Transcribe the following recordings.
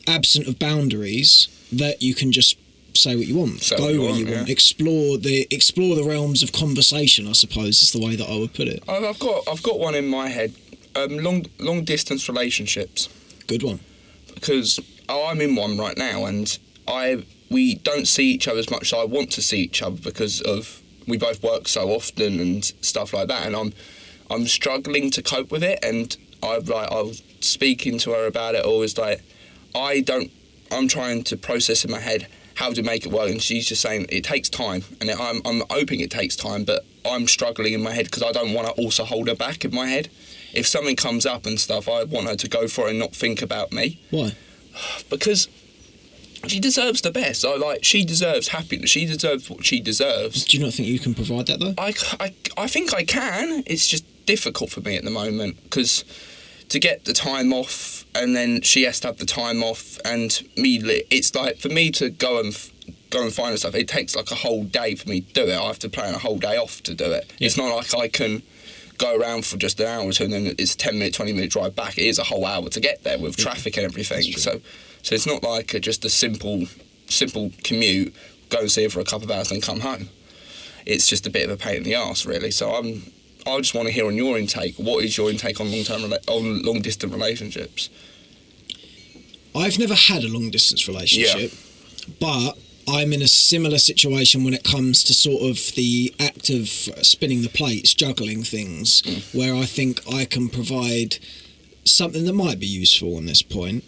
absent of boundaries, that you can just say what you want, go where you want, explore the realms of conversation, I suppose is the way that I would put it. I've got one in my head. Long distance relationships. Good one. Because I'm in one right now, and we don't see each other as much as I want to see each other because of we both work so often and stuff like that, and I'm struggling to cope with it, and I was speaking to her about it. Always like I'm trying to process in my head how to make it work, and she's just saying it takes time, and I'm hoping it takes time, but I'm struggling in my head because I don't want to also hold her back in my head. If something comes up and stuff, I want her to go for it and not think about me. Why? Because she deserves the best. She deserves happiness. She deserves what she deserves. Do you not think you can provide that though? I think I can. It's just difficult for me at the moment because to get the time off, and then she has to have the time off, and me, it's like for me to go and find her stuff, it takes like a whole day for me to do it. I have to plan a whole day off to do it. Yeah. It's not like I can go around for just an hour or two and then it's 10-minute, 20-minute drive back. It is a whole hour to get there with traffic and everything. So it's not like just a simple commute, go and see her for a couple of hours and come home. It's just a bit of a pain in the arse, really. So I just want to hear on your intake. What is your intake on long distance relationships? I've never had a long distance relationship, but I'm in a similar situation when it comes to sort of the act of spinning the plates, juggling things, where I think I can provide something that might be useful on this point.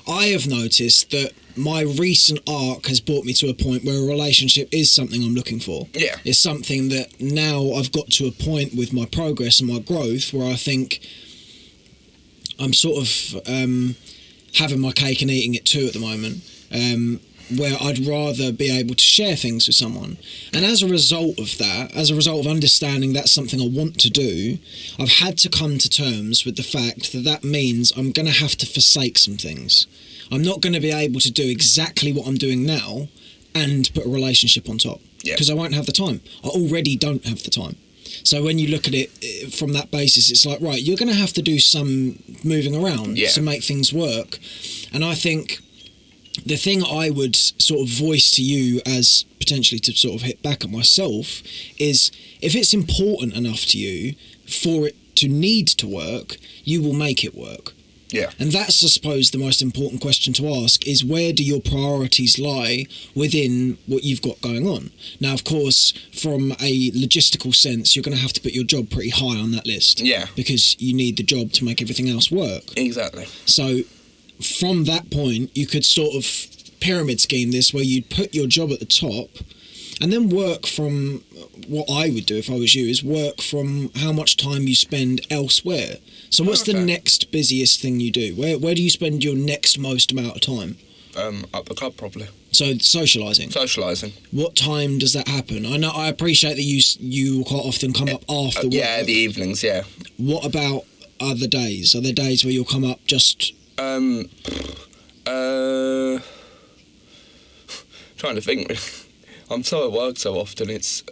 I have noticed that my recent arc has brought me to a point where a relationship is something I'm looking for. Yeah. It's something that now I've got to a point with my progress and my growth where I think I'm sort of having my cake and eating it too at the moment, where I'd rather be able to share things with someone. And as a result of that, as a result of understanding that's something I want to do, I've had to come to terms with the fact that that means I'm going to have to forsake some things. I'm not going to be able to do exactly what I'm doing now and put a relationship on top, because I won't have the time. I already don't have the time. So when you look at it from that basis, it's like, right, you're going to have to do some moving around to make things work. And I think the thing I would sort of voice to you as potentially to sort of hit back at myself is, if it's important enough to you for it to need to work, you will make it work. Yeah. And that's, I suppose, the most important question to ask is, where do your priorities lie within what you've got going on? Now, of course, from a logistical sense, you're going to have to put your job pretty high on that list. Yeah. Because you need the job to make everything else work. Exactly. So from that point, you could sort of pyramid scheme this, where you'd put your job at the top and then work from, what I would do if I was you, is work from how much time you spend elsewhere. So what's the next busiest thing you do? Where do you spend your next most amount of time? At the club, probably. So socialising. What time does that happen? I appreciate that you quite often come up after work. Yeah, the evenings. Yeah. What about other days? Are there days where you'll come up just? Trying to think. I'm so at work so often. It's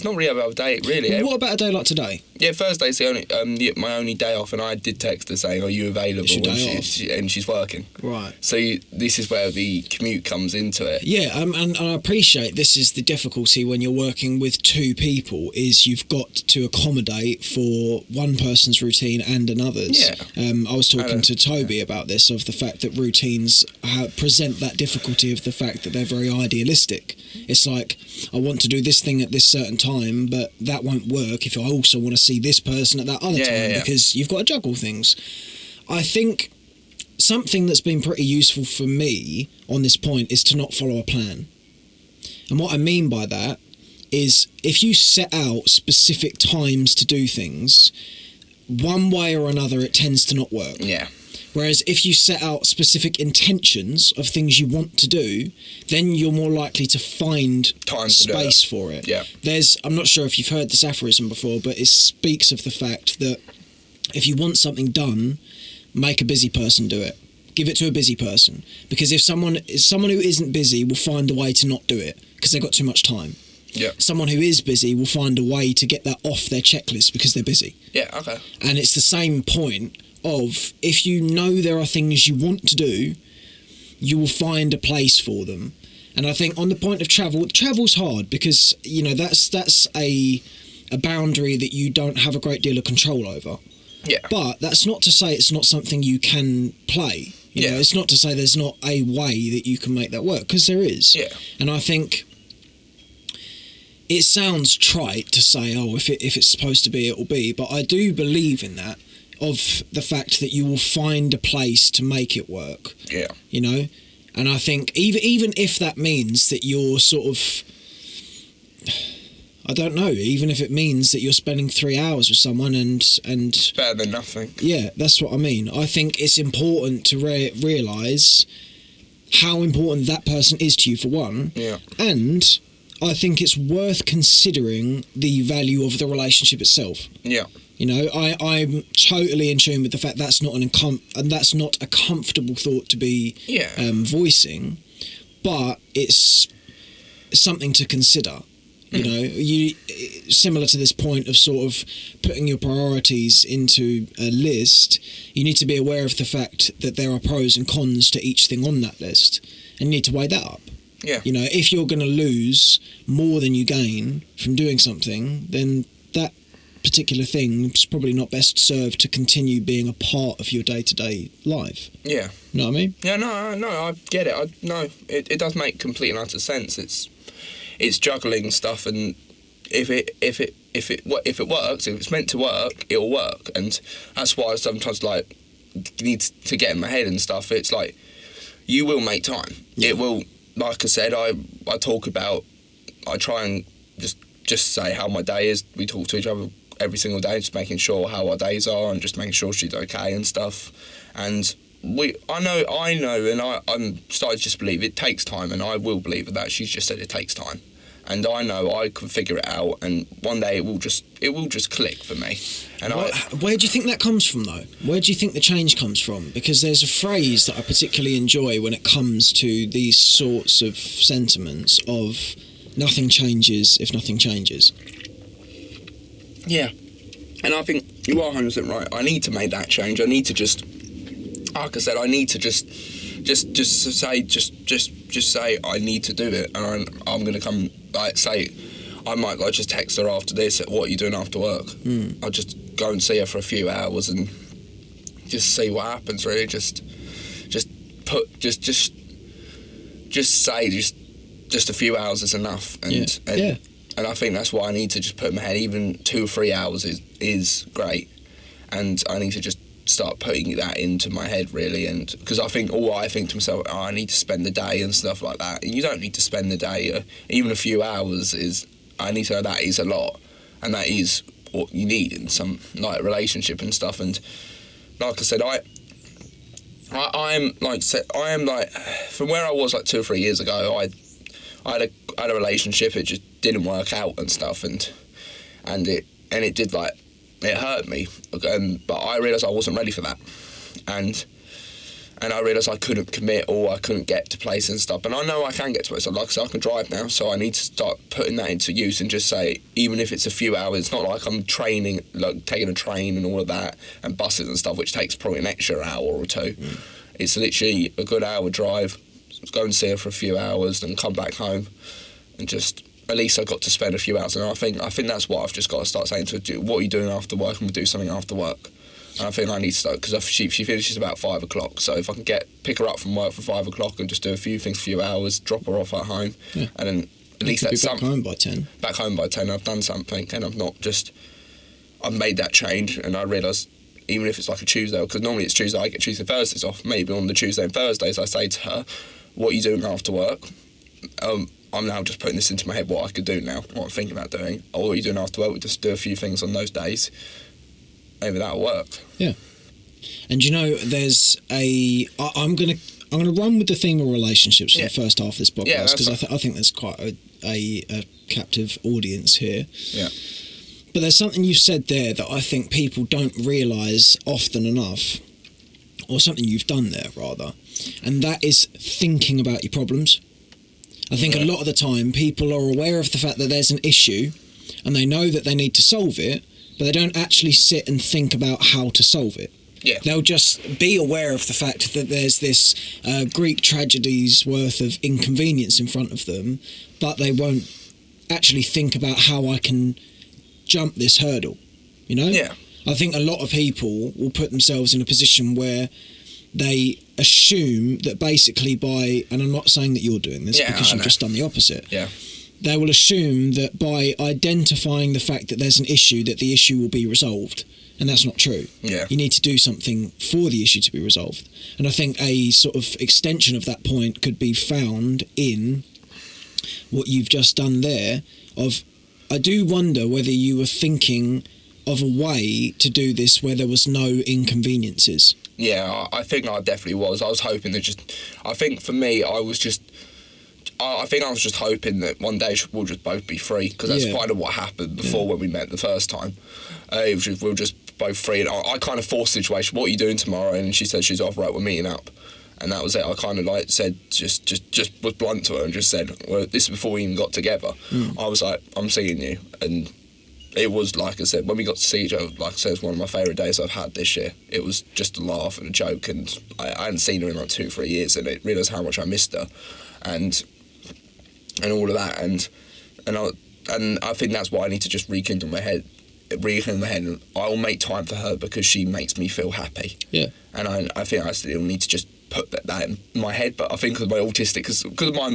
not really about a day, really. Well, what about a day like today? Yeah, Thursday's the only my only day off, and I did text her saying, "Are you available?" And she's working. Right. So this is where the commute comes into it. Yeah, and I appreciate this is the difficulty when you're working with two people, is you've got to accommodate for one person's routine and another's. Yeah. I was talking to Toby about this, of the fact that routines present that difficulty of the fact that they're very idealistic. It's like, I want to do this thing at this certain time, but that won't work if I also want to see this person at that other time, because you've got to juggle things. I think something that's been pretty useful for me on this point is to not follow a plan. And what I mean by that is, if you set out specific times to do things, one way or another it tends to not work. Yeah. Whereas if you set out specific intentions of things you want to do, then you're more likely to find space for it. Yeah. I'm not sure if you've heard this aphorism before, but it speaks of the fact that if you want something done, make a busy person do it. Give it to a busy person. Because if someone who isn't busy will find a way to not do it because they've got too much time. Yeah. Someone who is busy will find a way to get that off their checklist because they're busy. Yeah, okay. And it's the same point of, if you know there are things you want to do, you will find a place for them. And I think on the point of travel's hard because, you know, that's a boundary that you don't have a great deal of control over. Yeah. But that's not to say it's not something you can play. You know, it's not to say there's not a way that you can make that work, because there is. Yeah. And I think it sounds trite to say, oh, if it's supposed to be, it will be. But I do believe in that, of the fact that you will find a place to make it work. Yeah. You know? And I think even if that means that you're sort of, I don't know, even if it means that you're spending 3 hours with someone and It's better than nothing. Yeah, that's what I mean. I think it's important to realise how important that person is to you, for one. Yeah. And I think it's worth considering the value of the relationship itself. Yeah. You know, I'm totally in tune with the fact that's not and that's not a comfortable thought to be voicing, but it's something to consider. You know, you similar to this point of sort of putting your priorities into a list, you need to be aware of the fact that there are pros and cons to each thing on that list, and you need to weigh that up. Yeah. You know, if you're going to lose more than you gain from doing something, then that particular thing is probably not best served to continue being a part of your day-to-day life. Yeah. You know what I mean? Yeah, no, I get it. It does make complete and utter sense. It's juggling stuff, and if it works, if it's meant to work, it'll work. And that's why I sometimes like need to get in my head and stuff. It's like, you will make time. Yeah. It will, like I said, I talk about, I try and just say how my day is. We talk to each other every single day, just making sure how our days are and just making sure she's okay and stuff. And I know, and I'm starting to just believe it takes time, and I will believe that. She's just said it takes time, and I know I can figure it out, and one day it will just click for me. And where do you think that comes from, though? Where do you think the change comes from? Because there's a phrase that I particularly enjoy when it comes to these sorts of sentiments of nothing changes if nothing changes. Yeah, and I think you are 100% right. I need to make that change. I need to just, like I said, I need to just say I need to do it, and I'm gonna come. Like, say, I might like just text her after this. What are you doing after work? I'll just go and see her for a few hours and just see what happens. Really, just say just a few hours is enough. And I think that's why I need to just put in my head, even 2 or 3 hours is great, and I need to just start putting that into my head, really. And because I think to myself, I need to spend the day and stuff like that. And you don't need to spend the day, even a few hours I need to know that is a lot, and that is what you need in some like relationship and stuff. And like I said, I am like from where I was like 2 or 3 years ago. I had a relationship. It just didn't work out and stuff, and it did, like, it hurt me. But I realised I wasn't ready for that, and I realised I couldn't commit, or I couldn't get to places and stuff. And I know I can get to places. Like I said, I can drive now, so I need to start putting that into use and just say, even if it's a few hours, it's not like I'm training, like taking a train and all of that, and buses and stuff, which takes probably an extra hour or two. It's literally a good hour drive. Go and see her for a few hours, then come back home, and just at least I got to spend a few hours. And I think that's what I've just got to start saying to her. What are you doing after work? And we'll do something after work. And I think I need to start, because she finishes about 5 o'clock. So if I can pick her up from work for 5 o'clock and just do a few things, a few hours, drop her off at home, and then at least that's something. Back home by 10. Back home by 10. I've done something, and I've made that change, and I realise, even if it's like a Tuesday, because normally it's Tuesday, I get Tuesday, Thursdays off. Maybe on the Tuesday and Thursdays, I say to her, what are you doing after work? I'm now just putting this into my head, what I could do now, what I'm thinking about doing. Or what are you doing after work? We just do a few things on those days. Maybe that'll work. Yeah. And you know, there's I'm gonna run with the theme of relationships for the first half of this podcast, because I think there's quite a captive audience here. Yeah. But there's something you've said there that I think people don't realise often enough, or something you've done there rather, and that is thinking about your problems. I think a lot of the time people are aware of the fact that there's an issue and they know that they need to solve it, but they don't actually sit and think about how to solve it. Yeah. They'll just be aware of the fact that there's this Greek tragedy's worth of inconvenience in front of them, but they won't actually think about how I can jump this hurdle, you know? Yeah. I think a lot of people will put themselves in a position where they assume that basically by, and I'm not saying that you're doing this because you've just done the opposite. Yeah. They will assume that by identifying the fact that there's an issue, that the issue will be resolved. And that's not true. Yeah. You need to do something for the issue to be resolved. And I think a sort of extension of that point could be found in what you've just done there of, I do wonder whether you were thinking of a way to do this where there was no inconveniences. Yeah, I think I definitely was. I was hoping that I think for me, I was just hoping that one day we'll just both be free, because that's kind of what happened before when we met the first time. We were just both free, and I kind of forced the situation. What are you doing tomorrow? And she said she's off. Right, we're meeting up, and that was it. I kind of like said, just was blunt to her and just said, well, this is before we even got together. I was like, I'm seeing you, and it was, like I said, when we got to see each other, like I said, it's one of my favourite days I've had this year. It was just a laugh and a joke, and I hadn't seen her in like 2-3 years, and I realised how much I missed her, and all of that, and I think that's why I need to just rekindle my head, and I'll make time for her because she makes me feel happy. Yeah. And I think I still need to just put that in my head, but I think because I'm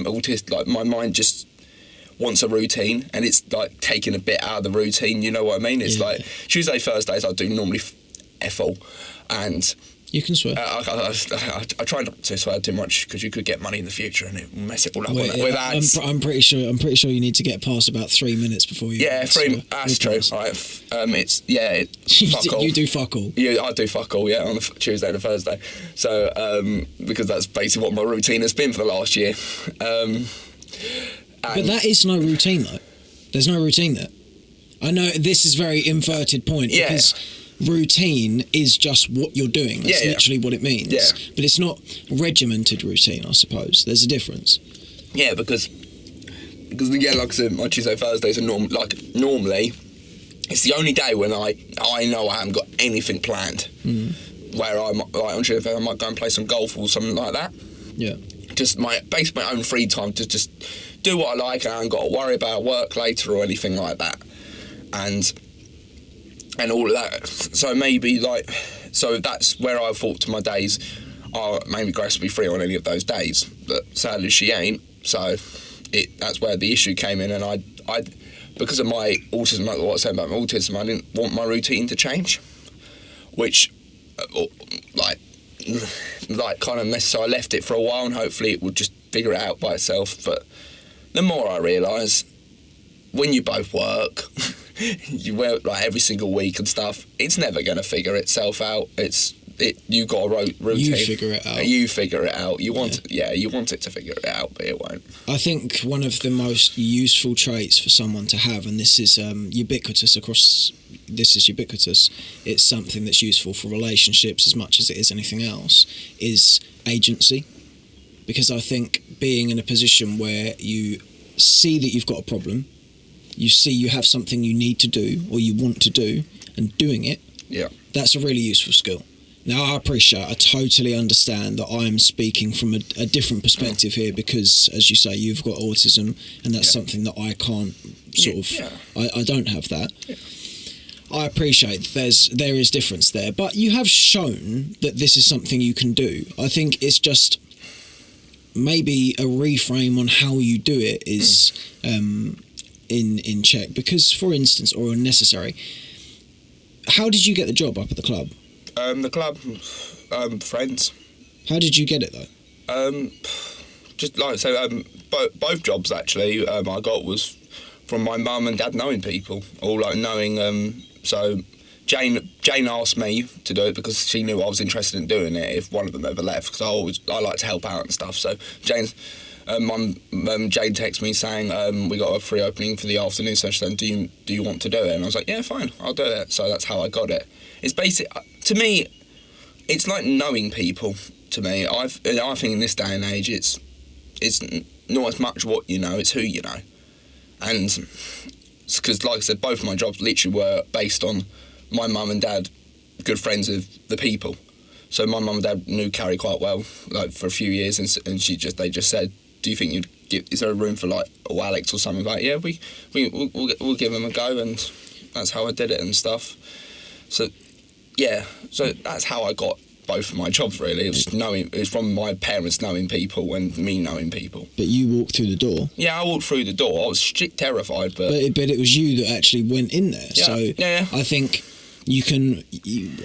autistic, like my mind just wants a routine, and it's like taking a bit out of the routine, you know what I mean? It's like Tuesday, Thursdays I do normally F all, and you can swear. I try not to swear too much because you could get money in the future and it will mess it all up with ads. I'm pretty sure you need to get past about 3 minutes before you. Yeah, that's true. Right, fuck all. You do fuck all. Yeah, I do fuck all. Yeah, on the Tuesday and a Thursday. So because that's basically what my routine has been for the last year. But that is no routine though. There's no routine there. I know this is very inverted point because routine is just what you're doing. That's literally what it means. Yeah. But it's not regimented routine, I suppose. There's a difference. Yeah, because again, like I said, my Tuesday, Thursdays are normally it's the only day when I know I haven't got anything planned. Where I'm like on Tuesday I might go and play some golf or something like that. Yeah. Just my own free time to just do what I like, and I haven't got to worry about work later or anything like that. And all of that. So maybe so that's where I thought to my days, maybe Grace will be free on any of those days. But sadly she ain't. So that's where the issue came in, and I because of my autism, like what I said about my autism, I didn't want my routine to change, which kind of messed. So I left it for a while, and hopefully it would just figure it out by itself. But the more I realise, when you both work, you work like every single week and stuff, it's never going to figure itself out. You got a routine. You figure it out. You figure it out. You want it to figure it out, but it won't. I think one of the most useful traits for someone to have, and this is ubiquitous, it's something that's useful for relationships as much as it is anything else, is agency. Because I think being in a position where you see that you've got a problem, you see you have something you need to do or you want to do, and doing it, that's a really useful skill. Now, I totally understand that I'm speaking from a different perspective here because, as you say, you've got autism, and that's something that I can't I don't have that. Yeah. I appreciate there is difference there, but you have shown that this is something you can do. I think it's just maybe a reframe on how you do it is in check. Because, for instance, or unnecessary, how did you get the job up at the club? The club, friends. How did you get it though? Just like so, both jobs actually I got was from my mum and dad knowing people, or like knowing. So Jane asked me to do it because she knew I was interested in doing it if one of them ever left, because I like to help out and stuff. So Jane texted me saying we got a free opening for the afternoon session. Do you want to do it? And I was like, yeah, fine, I'll do it. So that's how I got it. It's basic to me. It's like knowing people. To me, I think in this day and age, it's not as much what you know, it's who you know. And because, like I said, both my jobs literally were based on my mum and dad good friends with the people. So my mum and dad knew Carrie quite well, like for a few years, and they just said, "Do you think is there a room for like Alex or something?" Like, yeah, we'll give him a go, and that's how I did it and stuff. So yeah, so that's how I got both of my jobs really. It was from my parents knowing people and me knowing people. But you walked through the door. Yeah, I walked through the door. I was terrified, but it was you that actually went in there. Yeah, so yeah. I think you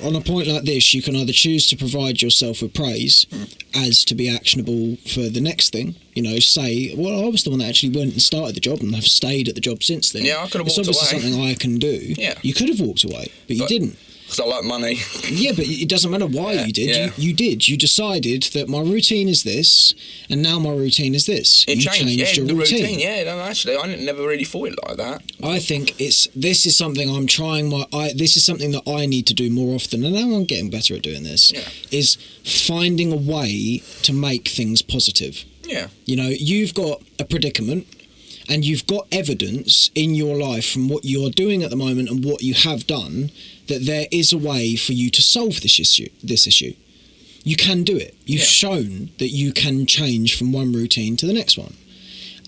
on a point like this, you can either choose to provide yourself with praise as to be actionable for the next thing. You know, say, well, I was the one that actually went and started the job and have stayed at the job since then. Yeah, I could have walked away. It's obviously something I can do. Yeah. You could have walked away, but you didn't. Because I like money. Yeah, but it doesn't matter why you did. Yeah. You did. You decided that my routine is this, and now my routine is this. It changed your the routine. Yeah, no, actually, I never really thought it like that. I think this is something I'm trying. This is something that I need to do more often, and now I'm getting better at doing this. Yeah. Is finding a way to make things positive. Yeah. You know, you've got a predicament. And you've got evidence in your life from what you're doing at the moment and what you have done that there is a way for you to solve this issue. You can do it. You've shown that you can change from one routine to the next one.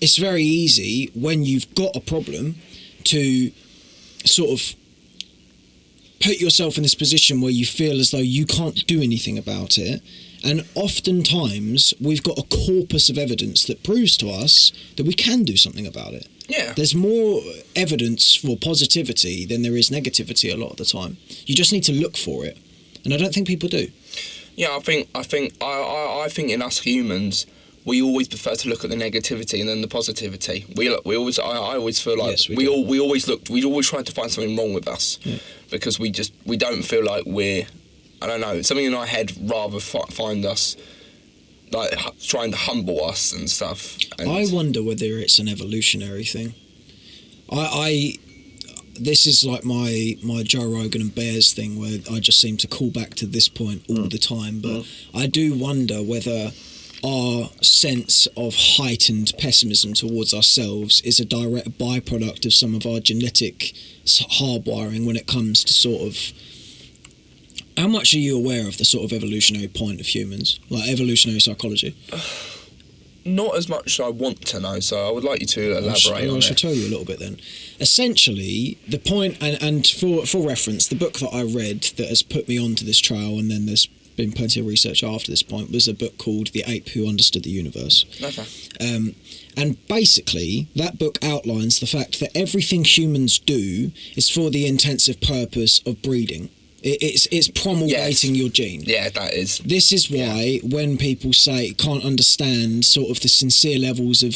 It's very easy when you've got a problem to sort of put yourself in this position where you feel as though you can't do anything about it. And oftentimes, we've got a corpus of evidence that proves to us that we can do something about it. Yeah. There's more evidence for positivity than there is negativity a lot of the time. You just need to look for it. And I don't think people do. Yeah, I think in us humans, we always prefer to look at the negativity and then the positivity. I always feel like we always try to find something wrong with us because we don't feel like we're, I don't know, something in our head rather find us like trying to humble us and stuff. And I wonder whether it's an evolutionary thing. This is like my Joe Rogan and Bears thing where I just seem to call back to this point all the time. But I do wonder whether our sense of heightened pessimism towards ourselves is a direct byproduct of some of our genetic hardwiring when it comes to sort of... How much are you aware of the sort of evolutionary point of humans, like evolutionary psychology? Not as much as I want to know, so I would like you to elaborate on it. I shall tell you a little bit then. Essentially, the point, and for reference, the book that I read that has put me onto this trail, and then there's been plenty of research after this point, was a book called The Ape Who Understood the Universe. Okay. And basically, that book outlines the fact that everything humans do is for the intensive purpose of breeding. It's promulgating your gene. Yeah, that is. This is why when people say can't understand sort of the sincere levels of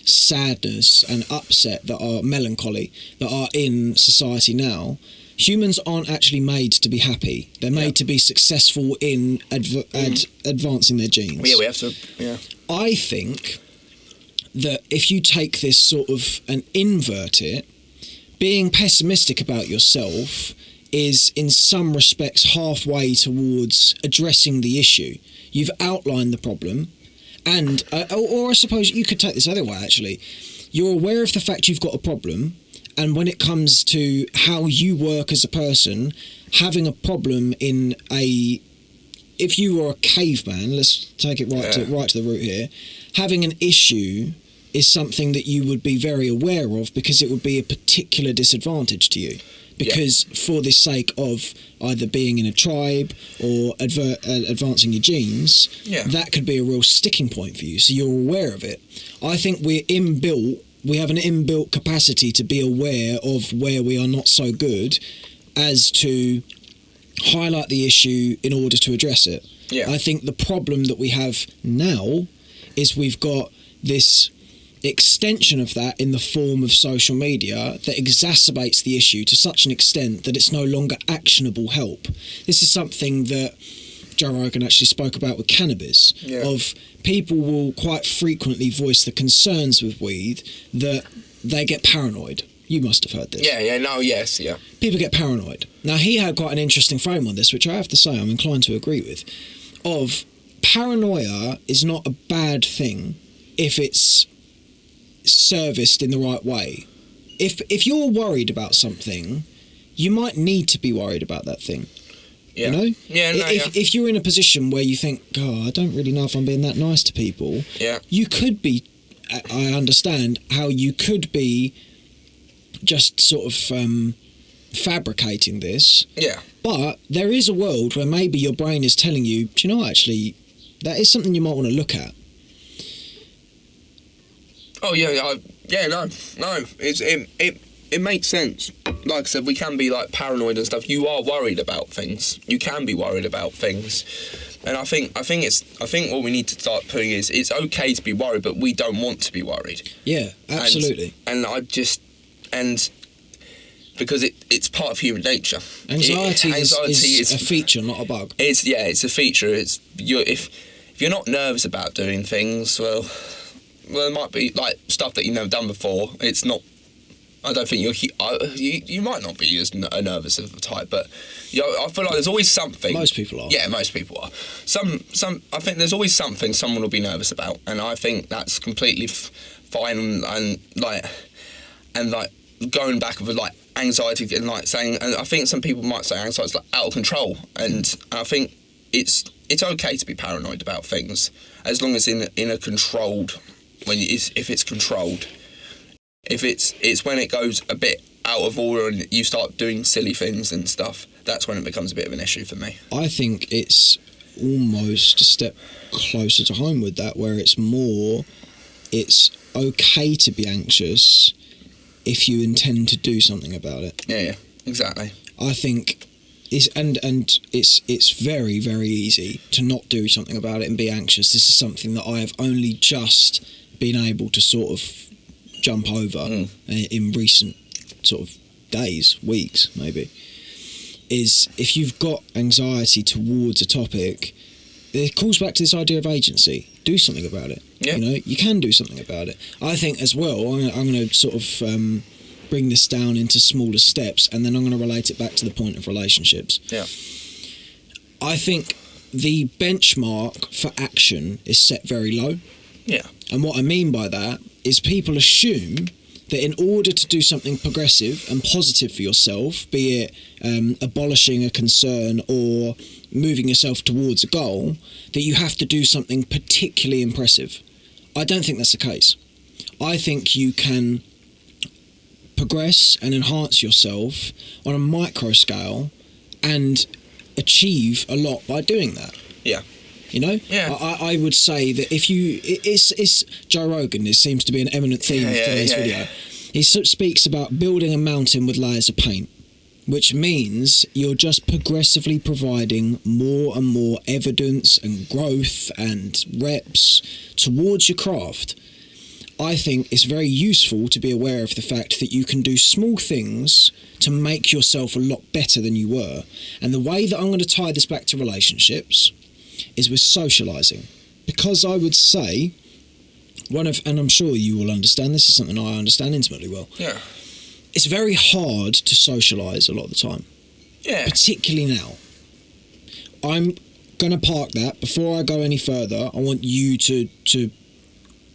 sadness and upset that are melancholy that are in society now, humans aren't actually made to be happy. They're made to be successful in advancing their genes. Yeah, we have to. Yeah. I think that if you take this sort of and invert it, being pessimistic about yourself is in some respects halfway towards addressing the issue. You've outlined the problem, and or I suppose you could take this other way actually. You're aware of the fact you've got a problem, and when it comes to how you work as a person, having a problem in if you were a caveman, let's take it right to the root here, having an issue is something that you would be very aware of because it would be a particular disadvantage to you. Because for the sake of either being in a tribe or advancing your genes, that could be a real sticking point for you. So you're aware of it. I think we have an inbuilt capacity to be aware of where we are not so good as to highlight the issue in order to address it. Yeah. I think the problem that we have now is we've got this extension of that in the form of social media that exacerbates the issue to such an extent that it's no longer actionable help. This is something that Joe Rogan actually spoke about with cannabis, of people will quite frequently voice the concerns with weed that they get paranoid. You must have heard this. Yeah. People get paranoid. Now, he had quite an interesting frame on this, which I have to say I'm inclined to agree with, of paranoia is not a bad thing if it's serviced in the right way. If you're worried about something, you might need to be worried about that thing. Yeah. You know? Yeah, no, if you're in a position where you think, oh, I don't really know if I'm being that nice to people, you could be, I understand how you could be just sort of fabricating this. Yeah. But there is a world where maybe your brain is telling you, do you know, actually, that is something you might want to look at. Oh, no. It makes sense. Like I said, we can be like paranoid and stuff. You are worried about things. You can be worried about things. And I think what we need to start putting is it's okay to be worried, but we don't want to be worried. Yeah, absolutely. And because it's part of human nature. Anxiety is a feature, not a bug. It's a feature. If you're not nervous about doing things, well, it might be like stuff that you've never done before. It's not. I don't think you might not be as nervous of a type, but I feel like there's always something. Most people are. Yeah, most people are. I think there's always something someone will be nervous about, and I think that's completely fine. And going back with like anxiety and like saying, and I think some people might say anxiety is like out of control, and I think it's okay to be paranoid about things as long as in a controlled if it's controlled. If it's when it goes a bit out of order and you start doing silly things and stuff, that's when it becomes a bit of an issue for me. I think it's almost a step closer to home with that, where it's okay to be anxious if you intend to do something about it. Yeah, exactly. I think it's very, very easy to not do something about it and be anxious. This is something that I have only just been able to sort of jump over in recent sort of days, weeks maybe, is if you've got anxiety towards a topic, it calls back to this idea of agency. Do something about it. Yeah. You know, you can do something about it. I think as well, I'm going to sort of bring this down into smaller steps, and then I'm going to relate it back to the point of relationships. Yeah. I think the benchmark for action is set very low. Yeah. And what I mean by that is people assume that in order to do something progressive and positive for yourself, be it abolishing a concern or moving yourself towards a goal, that you have to do something particularly impressive. I don't think that's the case. I think you can progress and enhance yourself on a micro scale and achieve a lot by doing that. Yeah. You know? Yeah. I would say that if you... It's Joe Rogan. This seems to be an eminent theme of today's video. He speaks about building a mountain with layers of paint, which means you're just progressively providing more and more evidence and growth and reps towards your craft. I think it's very useful to be aware of the fact that you can do small things to make yourself a lot better than you were. And the way that I'm going to tie this back to relationships is with socialising. Because I would say, and I'm sure you will understand, this is something I understand intimately well. Yeah. It's very hard to socialise a lot of the time. Yeah. Particularly now. I'm going to park that. Before I go any further, I want you to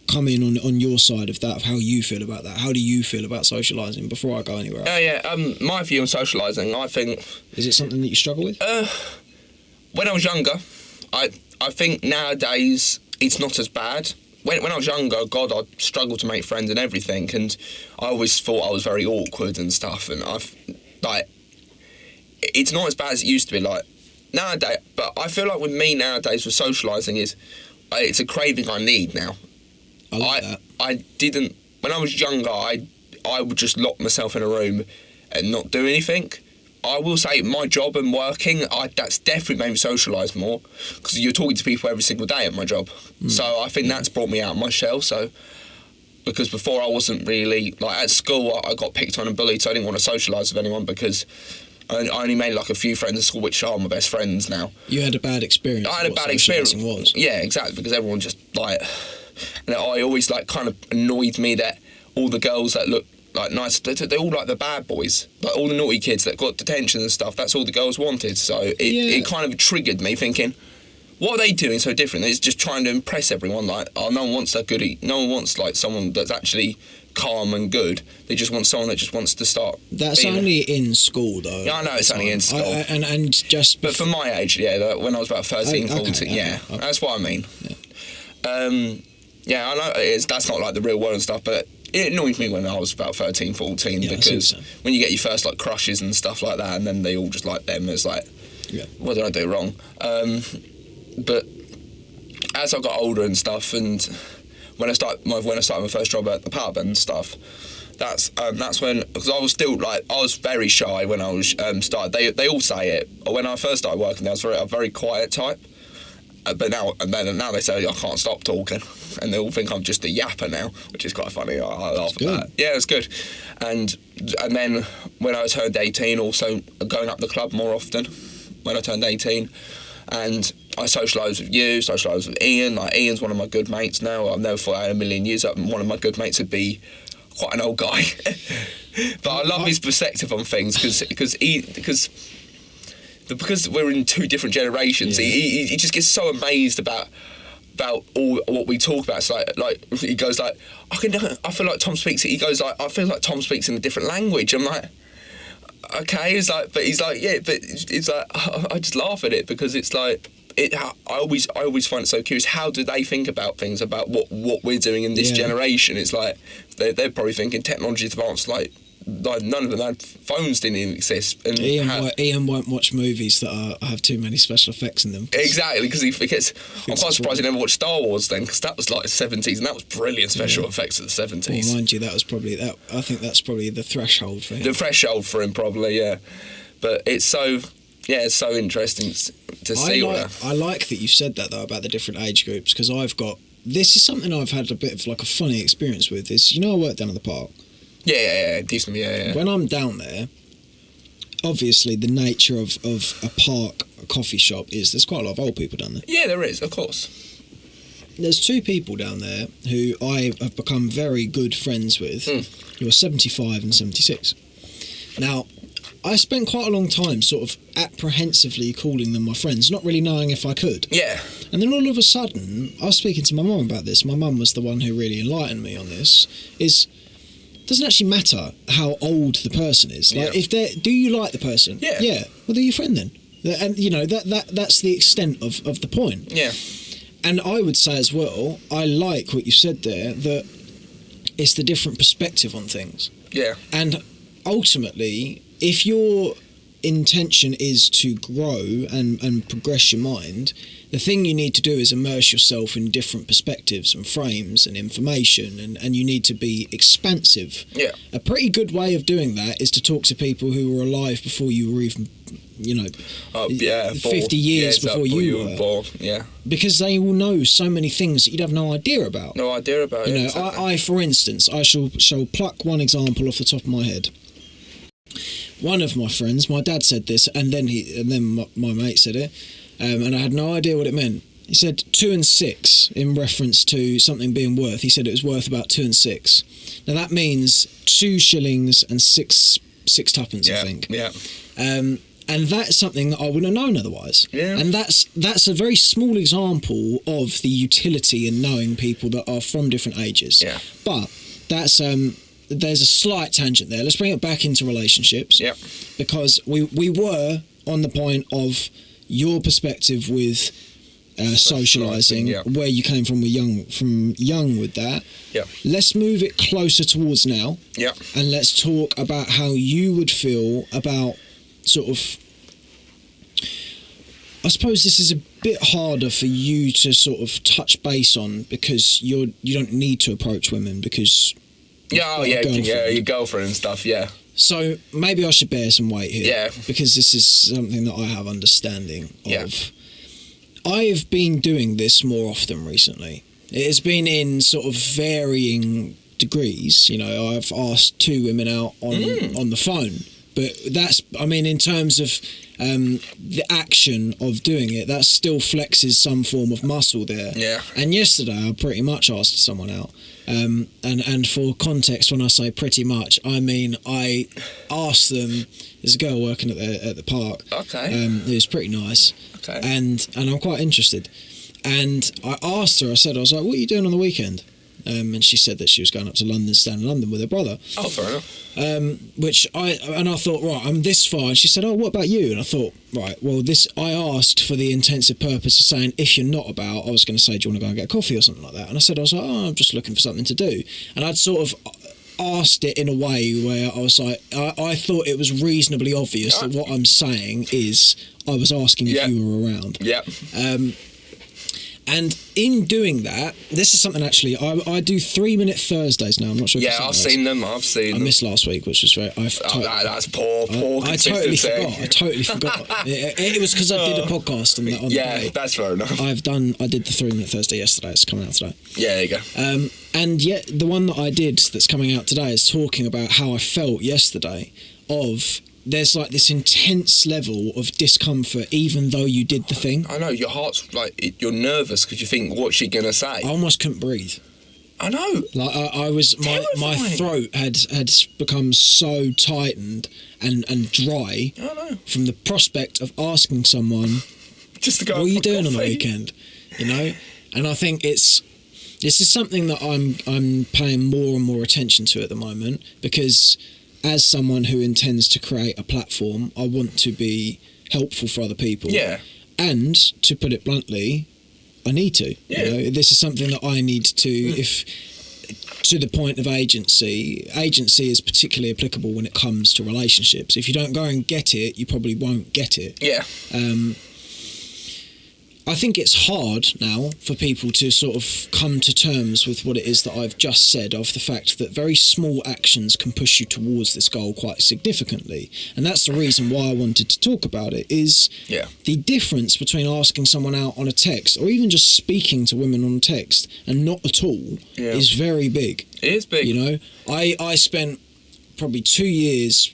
come in on your side of that, of how you feel about that. How do you feel about socialising before I go anywhere else? My view on socialising, I think... Is it something that you struggle with? When I was younger, I think nowadays it's not as bad. When I was younger, God, I struggled to make friends and everything, and I always thought I was very awkward and stuff, and it's not as bad as it used to be, like, nowadays, but I feel like with me nowadays with socialising it's a craving I need now. I like that. I didn't, when I was younger, I would just lock myself in a room and not do anything. I will say my job and working, that's definitely made me socialise more, because you're talking to people every single day at my job. So I think that's brought me out of my shell. So, because before I wasn't really, like at school, I got picked on and bullied, so I didn't want to socialise with anyone because I only made like a few friends at school, which are my best friends now. You had a bad experience. I had a bad experience. Was. Yeah, exactly, because everyone just like, and I always like kind of annoyed me that all the girls that look like nice, they're all like the bad boys, like all the naughty kids that got detention and stuff. That's all the girls wanted. So it kind of triggered me thinking, what are they doing so different? It's just trying to impress everyone. Like, oh, no one wants that goodie. No one wants like someone that's actually calm and good. They just want someone that just wants to start. That's only in school, though. Yeah, I know it's only in school. But for my age, yeah, when I was about 13, 14, yeah, that's what I mean. Yeah, I know that's not like the real world and stuff, but it annoyed me when I was about 13, 14, because when you get your first like crushes and stuff like that, and then they all just like them, it's like, what did I do wrong? But as I got older and stuff, and when I started my first job at the pub and stuff, that's when, because I was still like, I was very shy when I was started. They all say it. When I first started working there, I was a very quiet type. But now they say I can't stop talking, and they all think I'm just a yapper now, which is quite funny. I laugh about it. Yeah, it's good. And then when I turned 18, also going up the club more often. When I turned 18, and I socialised with you, socialised with Ian. Like, Ian's one of my good mates now. I've never thought in a million years that one of my good mates would be quite an old guy. But I love his perspective on things, because we're in two different generations. He just gets so amazed about all what we talk about. It's like he goes like, I feel like Tom speaks. He goes like, I feel like Tom speaks in a different language. I'm like, okay. He's like, yeah, but it's like, I just laugh at it, because it's like, I always find it so curious. How do they think about things, about what we're doing in this generation? It's like they're probably thinking technology advanced, like none of them had phones, didn't even exist. And Ian won't watch movies that have too many special effects in them. Exactly, because he forgets. I'm quite surprised he never watched Star Wars then, because that was like the 70s, and that was brilliant special effects of the 70s. Well, mind you, that was probably that. I think that's probably the threshold for him. The threshold for him, probably, yeah. But it's so interesting to see. I like that you said that though about the different age groups, because this is something I've had a bit of like a funny experience with. Is, I work down at the park. Yeah, decent, yeah. When I'm down there, obviously the nature of a park, a coffee shop, is there's quite a lot of old people down there. Yeah, there is, of course. There's two people down there who I have become very good friends with, who are 75 and 76. Now, I spent quite a long time sort of apprehensively calling them my friends, not really knowing if I could. Yeah. And then all of a sudden, I was speaking to my mum about this. My mum was the one who really enlightened me on this, it doesn't actually matter how old the person is. Like, do you like the person? Yeah. Yeah. Well, they're your friend then. And, that's the extent of the point. Yeah. And I would say as well, I like what you said there, that it's the different perspective on things. Yeah. And ultimately, if your intention is to grow and progress your mind, the thing you need to do is immerse yourself in different perspectives and frames and information, and you need to be expansive. Yeah. A pretty good way of doing that is to talk to people who were alive before you were even, 50 years before you were born. Yeah. Because they will know so many things that you'd have no idea about. No idea about it. Exactly. I, for instance, I shall pluck one example off the top of my head. One of my friends, my dad said this, and then my mate said it, and I had no idea what it meant. He said 2 and 6 in reference to something being worth. He said it was worth about 2 and 6. Now that means 2 shillings and 6 tuppence, I think. Yeah. And that's something that I wouldn't have known otherwise. Yeah. And that's a very small example of the utility in knowing people that are from different ages. Yeah. But that's there's a slight tangent there. Let's bring it back into relationships. Yep. Because we were on the point of your perspective with socialising, where you came from young with that. Yeah. Let's move it closer towards now. Yeah. And let's talk about how you would feel about sort of, I suppose this is a bit harder for you to sort of touch base on, because you don't need to approach women because your girlfriend and stuff, yeah. So maybe I should bear some weight here. Yeah. Because this is something that I have understanding of. Yeah. I have been doing this more often recently. It has been in sort of varying degrees. I've asked 2 women out on the phone. But in terms of the action of doing it, that still flexes some form of muscle there. Yeah. And yesterday I pretty much asked someone out. And for context, when I say pretty much, I mean I asked them. There's a girl working at the park. Okay. It was pretty nice. Okay. And I'm quite interested. And I asked her. I was like, "What are you doing on the weekend?" and she said that she was going up to London, staying in London with her brother. Oh, fair enough. I thought, right, I'm this far, and she said, oh, what about you? And I thought, right, well, I asked for the intensive purpose of saying, if you're not about, I was going to say, do you want to go and get a coffee or something like that? And I was like, oh, I'm just looking for something to do. And I'd sort of asked it in a way where I was like, I thought it was reasonably obvious that what I'm saying is I was asking if you were around. Yeah. And in doing that, this is something actually, I do 3-minute Thursdays now. I'm not sure if I've seen them. I missed last week, which was very... that's poor I totally forgot. It was because I did a podcast on the day. That's fair enough. I did the 3-minute Thursday yesterday. It's coming out today. Yeah, there you go. And yet the one that I did that's coming out today is talking about how I felt yesterday of... There's like this intense level of discomfort even though you did the thing. I know, your heart's like, you're nervous because you think, what's she going to say? I almost couldn't breathe. I know. Like I was, my throat had become so tightened and dry from the prospect of asking someone, just to go, what are you doing on the weekend? You know? And I think this is something that I'm paying more and more attention to at the moment, because as someone who intends to create a platform, I want to be helpful for other people. Yeah. And to put it bluntly, I need to. Yeah. You know, this is something that I need to, if to the point of agency is particularly applicable when it comes to relationships. If you don't go and get it, you probably won't get it. Yeah. I think it's hard now for people to sort of come to terms with what it is that I've just said, of the fact that very small actions can push you towards this goal quite significantly. And that's the reason why I wanted to talk about it, is the difference between asking someone out on a text, or even just speaking to women on text and not at all, is very big. It is big. You know, I spent probably 2 years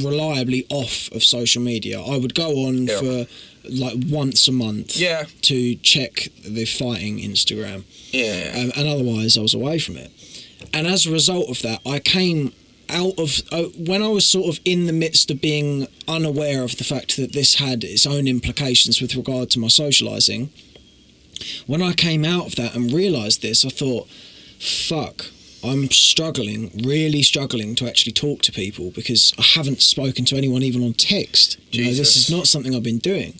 reliably off of social media. I would go on for like once a month to check the fighting Instagram, and otherwise I was away from it. And as a result of that, I came out of when I was sort of in the midst of being unaware of the fact that this had its own implications with regard to my socialising. When I came out of that and realised this, I thought, fuck, I'm really struggling to actually talk to people, because I haven't spoken to anyone even on text. You know, this is not something I've been doing.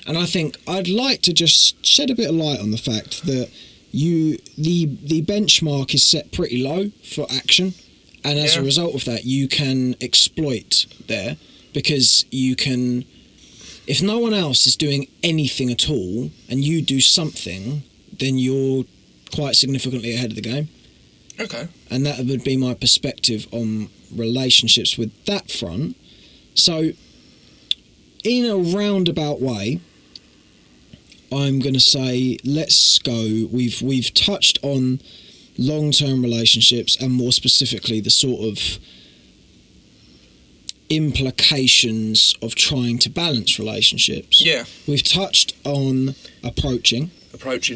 And I think I'd like to just shed a bit of light on the fact that the benchmark is set pretty low for action. And as a result of that, you can exploit there, because you can, if no one else is doing anything at all and you do something, then you're quite significantly ahead of the game. Okay. And that would be my perspective on relationships with that front. So, in a roundabout way, I'm going to say, let's go. We've touched on long-term relationships, and more specifically, the sort of implications of trying to balance relationships. Yeah. We've touched on approaching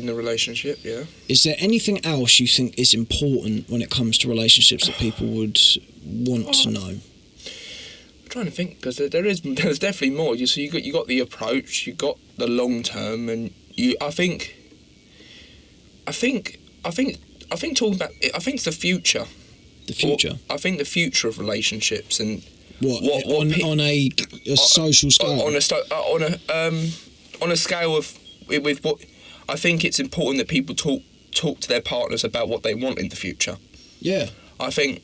the relationship, yeah. Is there anything else you think is important when it comes to relationships that people would want to know? I'm trying to think, because there's definitely more. So you got the approach, you got the long term, and I think talking about it, I think it's the future. The future. I think the future of relationships, and on a social scale. On a scale of with what. I think it's important that people talk to their partners about what they want in the future. Yeah. I think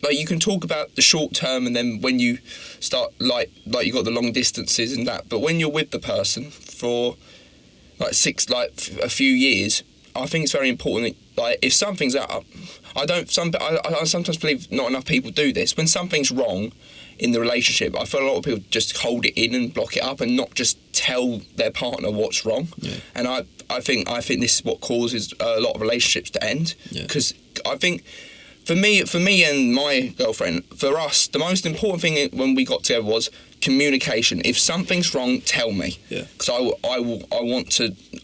like you can talk about the short term, and then when you start like you got the long distances and that, but when you're with the person for like a few years, I think it's very important that, like, if something's up, I sometimes believe not enough people do this. When something's wrong in the relationship, I feel a lot of people just hold it in and block it up and not just tell their partner what's wrong. Yeah. And I think this is what causes a lot of relationships to end. Because I think for me and my girlfriend, for us, the most important thing when we got together was communication. If something's wrong, tell me. Yeah. Because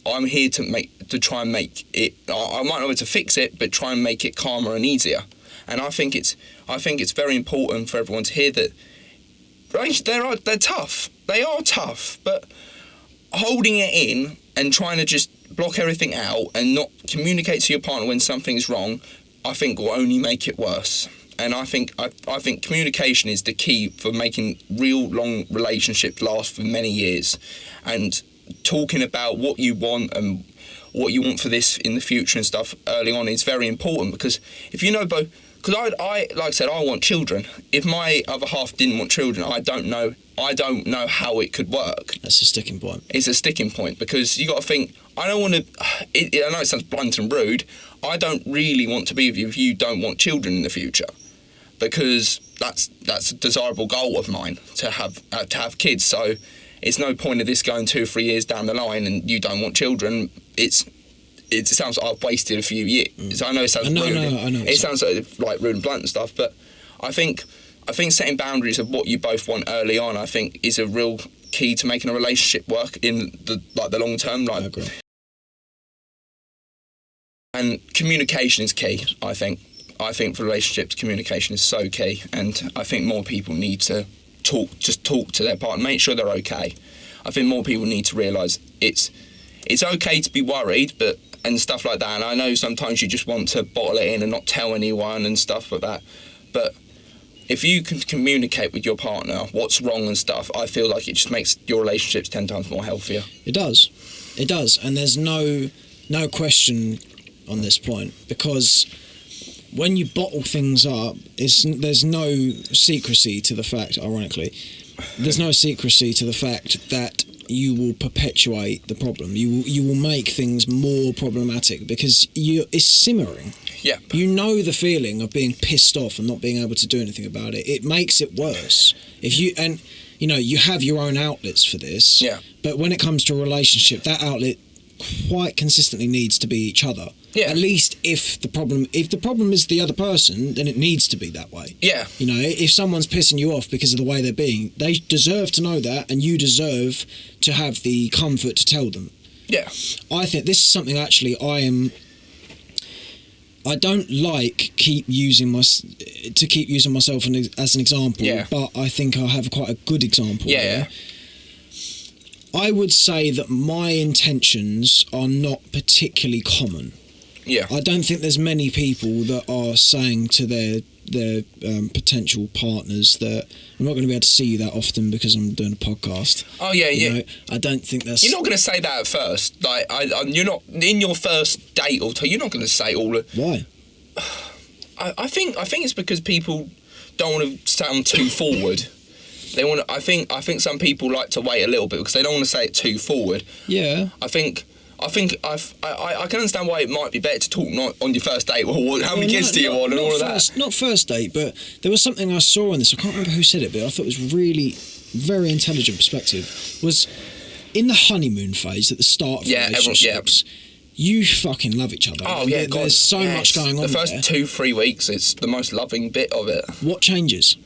I'm here to try and make it. I might not be able to fix it, but try and make it calmer and easier. And I think it's very important for everyone to hear that they're tough. They are tough, but holding it in and trying to just block everything out and not communicate to your partner when something's wrong, I think will only make it worse. And I think communication is the key for making real long relationships last for many years. And talking about what you want and what you want for this in the future and stuff early on is very important, because if you know both, because I like I said, I want children. If my other half didn't want children, I don't know how it could work. That's a sticking point. It's a sticking point, because you got to think, I don't want to, I know it sounds blunt and rude, I don't really want to be with you if you don't want children in the future, because that's a desirable goal of mine, to have kids. So it's no point of this going 2 or 3 years down the line and you don't want children. It sounds like I've wasted a few years. I know it sounds rude. I know. It sounds like rude and blunt and stuff, but I think setting boundaries of what you both want early on, I think, is a real key to making a relationship work in the long term. I agree. And communication is key, I think. I think for relationships, communication is so key, and I think more people need to talk to their partner, make sure they're okay. I think more people need to realise it's okay to be worried, and stuff like that. And I know sometimes you just want to bottle it in and not tell anyone and stuff like that. But if you can communicate with your partner what's wrong and stuff, I feel like it just makes your relationships 10 times more healthier. It does. And there's no question on this point, because when you bottle things up, there's no secrecy to the fact, ironically, there's no secrecy to the fact that you will perpetuate the problem. You will make things more problematic, because it's simmering. Yeah. You know the feeling of being pissed off and not being able to do anything about it. It makes it worse. You have your own outlets for this. Yeah. But when it comes to a relationship, that outlet quite consistently needs to be each other. Yeah. At least if the problem is the other person, then it needs to be that way. Yeah. If someone's pissing you off because of the way they're being, they deserve to know that, and you deserve to have the comfort to tell them. Yeah. I think this is something actually I don't like keep using myself as an example, yeah. But I think I have quite a good example. Yeah. I would say that my intentions are not particularly common. Yeah. I don't think there's many people that are saying to their potential partners that I'm not going to be able to see you that often because I'm doing a podcast. Oh yeah, yeah. I don't think that's. You're not going to say that at first. Like, you're not in your first date or two. You're not going to say all the. Why? I think it's because people don't want to sound too forward. They want. I think some people like to wait a little bit because they don't want to say it too forward. Yeah. I can understand why it might be better to talk not on your first date. Well, how many kids do you want and all of that? Not first date, but there was something I saw in this. I can't remember who said it, but I thought it was really very intelligent perspective. Was in the honeymoon phase at the start of relationships. You fucking love each other. Oh yeah, God, there's so much going on. The first 2-3 weeks, it's the most loving bit of it. What changes?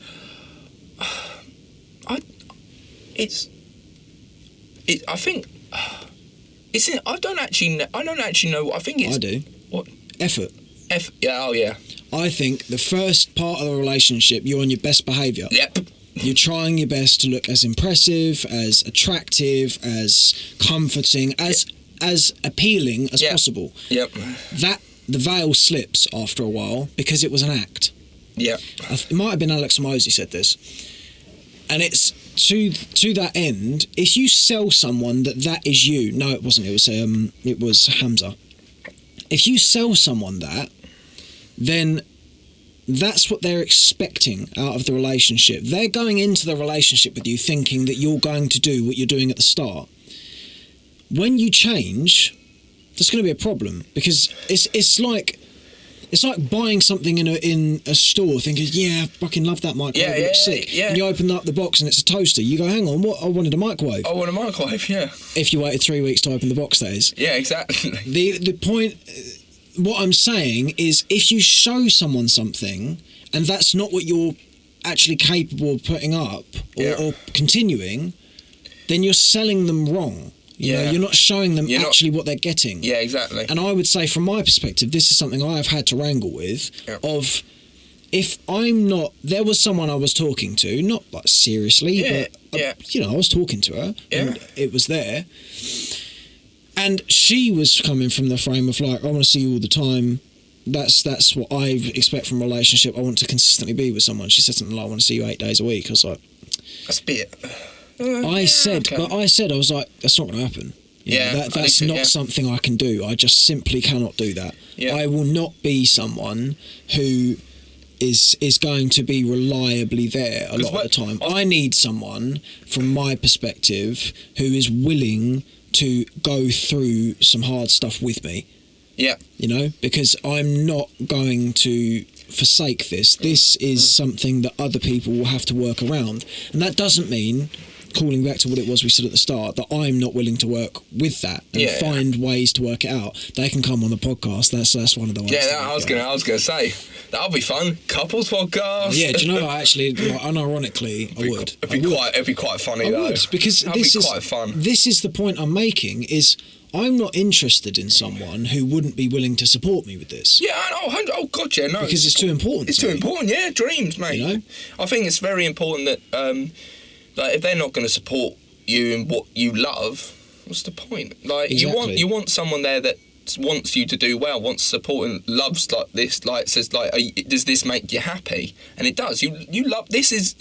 I think. I don't actually know. I think it's. I do. What? Effort. Yeah. Oh yeah. I think the first part of the relationship, you're on your best behaviour. Yep. You're trying your best to look as impressive, as attractive, as comforting, as appealing as possible. Yep. The veil slips after a while because it was an act. Yep. It might have been Alex Mosey said this, and it's to that end. If you sell someone that is you, no, it wasn't. It was Hamza. If you sell someone that, then that's what they're expecting out of the relationship. They're going into the relationship with you thinking that you're going to do what you're doing at the start. When you change, there's going to be a problem, because it's like buying something in a store thinking, yeah, I fucking love that microwave, it looks sick. Yeah. And you open up the box and it's a toaster. You go, hang on, what? I wanted a microwave. I want a microwave, yeah. If you waited 3 weeks to open the box, that is. Yeah, exactly. The point, what I'm saying is, if you show someone something and that's not what you're actually capable of putting up or continuing, then you're selling them wrong. You know, you're not showing them what they're getting. Yeah, exactly. And I would say, from my perspective, this is something I have had to wrangle with. Yep. Of, if I'm not, there was someone I was talking to, not like seriously, but I was talking to her, and it was there. And she was coming from the frame of like, I want to see you all the time. That's what I expect from a relationship. I want to consistently be with someone. She said something like, I want to see you 8 days a week. I was like, that's a bit. I was like, that's not going to happen. That's not something I can do. I just simply cannot do that. Yeah. I will not be someone who is going to be reliably there a lot of the time. I need someone, from my perspective, who is willing to go through some hard stuff with me. Yeah. You know, because I'm not going to forsake this. This is something that other people will have to work around. And that doesn't mean, calling back to what it was we said at the start, that I'm not willing to work with that and find ways to work it out. They can come on the podcast. That's one of the ones. Yeah, I was gonna say that'll be fun. Couples podcast. Yeah, do you know what? Actually, like, unironically, I would. It'd be quite funny though. Because this is quite fun. This is the point I'm making. Is I'm not interested in someone who wouldn't be willing to support me with this. Yeah, oh god, yeah, no. Because it's too important. It's too important, yeah. Dreams, mate. You know? I think it's very important that, like, if they're not going to support you in what you love, what's the point? Like, exactly. you want someone there that wants you to do well, wants support and loves like this. Like, says like, does this make you happy? And it does. You love this is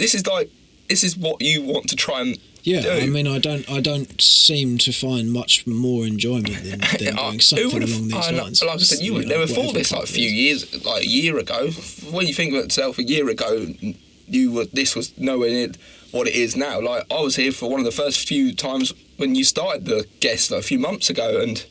what you want to try and. Yeah, I mean, I don't seem to find much more enjoyment than doing something along these lines. Like I said, you never thought this like a few years, like a year ago. When you think of yourself a year ago, this was nowhere near what it is now. Like, I was here for one of the first few times when you started the guest like, a few months ago, and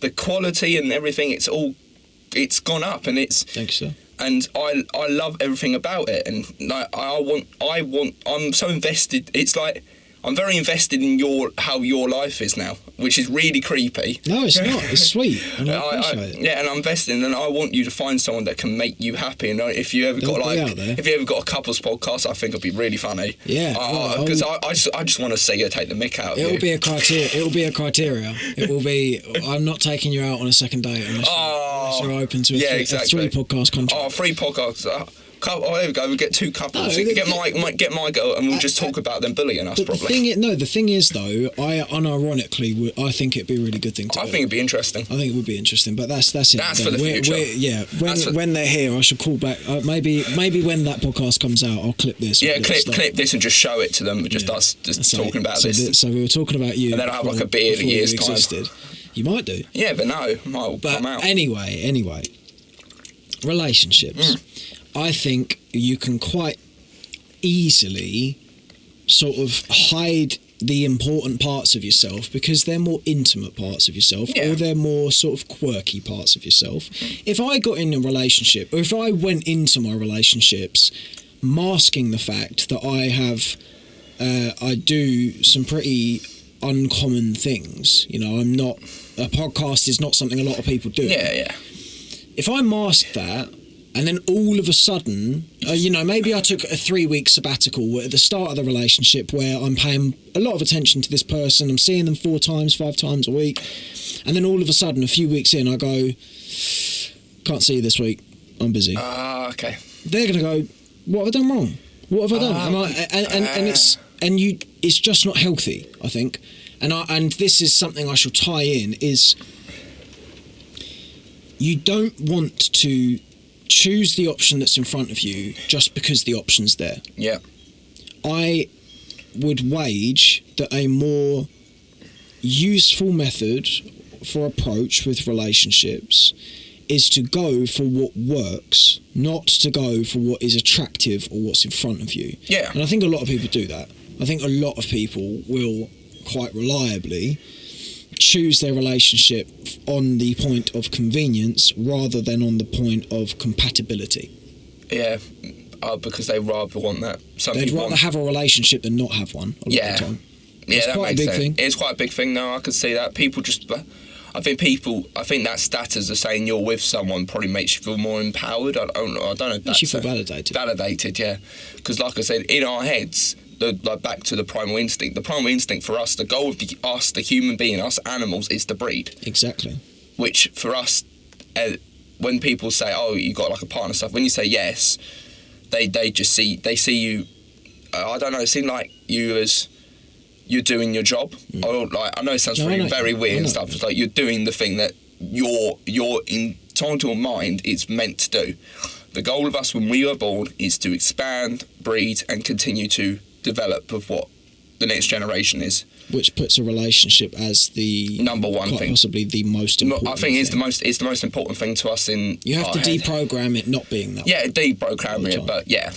the quality and everything, it's gone up, and it's. Thanks, sir. And I love everything about it, and like I'm so invested. It's like. I'm very invested in how your life is now, which is really creepy. No, it's not. It's sweet. And I appreciate it. Yeah, and I'm invested in, and I want you to find someone that can make you happy. And if you ever got a couples podcast, I think it'd be really funny. Yeah, because I just want to see you take the mick out of you. It'll be a criteria. It will be. I'm not taking you out on a second date unless you're open to a 3 podcast contract. Oh, 3 podcasts. Oh, there we go. We get 2 couples. Get my girl, and we'll just talk about them bullying us. Probably. The thing is, though, I unironically, I think it'd be a really good thing to. I think it'd be interesting. I think it would be interesting, but that's it. That's for the future. When they're here, I should call back. Maybe when that podcast comes out, I'll clip this. Yeah, clip this and just show it to them. Just us talking about this. So we were talking about you, and then I have like a beer in a year's time. You might do. Yeah, but no, might come out. Anyway, relationships. I think you can quite easily sort of hide the important parts of yourself because they're more intimate parts of yourself, or they're more sort of quirky parts of yourself. If I got in a relationship, or if I went into my relationships masking the fact that I do some pretty uncommon things, you know, a podcast is not something a lot of people do. Yeah. If I masked that, and then all of a sudden, maybe I took a 3-week sabbatical at the start of the relationship where I'm paying a lot of attention to this person, I'm seeing them 4 times, 5 times a week, and then all of a sudden, a few weeks in, I go, can't see you this week, I'm busy. Okay. They're going to go, what have I done wrong? What have I done? It's just not healthy, I think. And this is something I shall tie in, is you don't want to choose the option that's in front of you just because the option's there. Yeah. I would wage that a more useful method for approach with relationships is to go for what works, not to go for what is attractive or what's in front of you. Yeah. And I think a lot of people do that. I think a lot of people will quite reliably choose their relationship on the point of convenience rather than on the point of compatibility. Yeah, because they rather want that. They'd rather have a relationship than not have one a lot of the time. It's quite a big thing. It's quite a big thing. No, I could see that. I think that status of saying you're with someone probably makes you feel more empowered. I don't know. Makes you feel validated. Validated, yeah. Because like I said, in our heads, back to the primal instinct. The primal instinct for us, the goal of us, the human being, us animals, is to breed. Exactly. Which for us, when people say, "Oh, you got like a partner," stuff. When you say yes, they see you. I don't know. It seems like you as you're doing your job. Or like, I know it sounds very weird and stuff. It's like you're doing the thing that your entitled mind is meant to do. The goal of us when we were born is to expand, breed, and continue to develop of what the next generation is. Which puts a relationship as the number one thing, possibly the most important. I think it's the most important thing to us. You have to deprogram it not being that. Yeah, deprogram it, but yeah.